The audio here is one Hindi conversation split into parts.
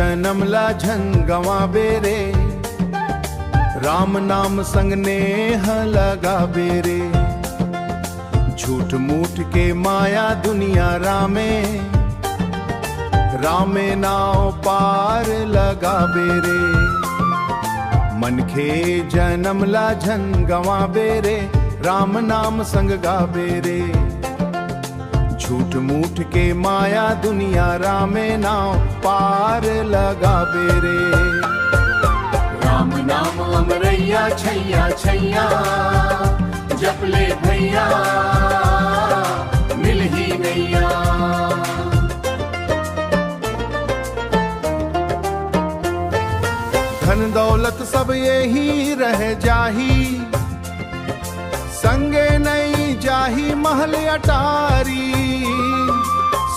जन्म ला झन गवाबे रे, राम नाम संग नेह लगाबे रे। झूठ मूठ के माया दुनिया रामे, रामे नाव पार लगाबे रे। मन खे जन्म ला झन गवाबे रे, राम नाम संग गाबे रे। झूठ मूठ के माया दुनिया रामे नाव पार लगाबे रे। राम नाम अमरैया छैया छैया, जप ले भैया मिल ही नैया। धन दौलत सब यही रह जाही, संगे नहीं जाही महल अटारी।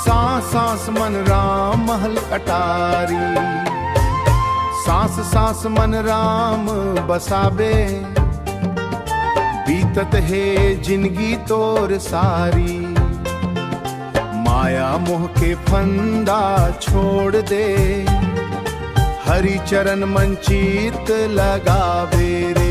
सांस सांस मन राम महल अटारी, सांस सांस मन राम बसाबे। बीतत है जिंदगी तोर सारी, माया मोह के फंदा छोड़ दे। हरि चरण मन चित लगावे रे।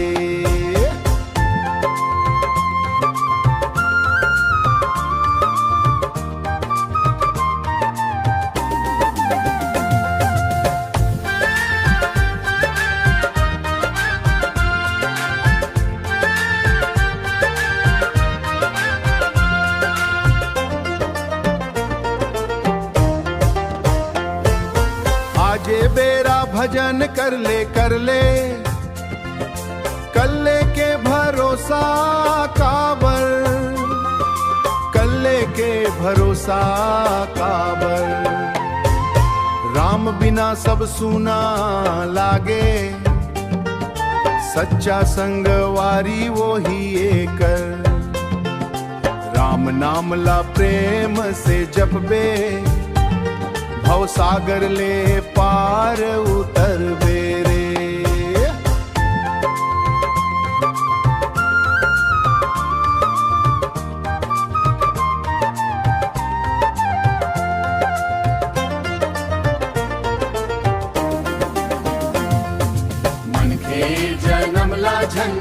आजे बेरा भजन कर ले कल्ले के भरोसा काबर, कल्ले के भरोसा काबर। राम बिना सब सुना लागे, सच्चा संगवारी वो ही एकर। राम नाम ला प्रेम से जपबे, भव सागर ले पार उतर बेरे। मन खे जन्म ला झन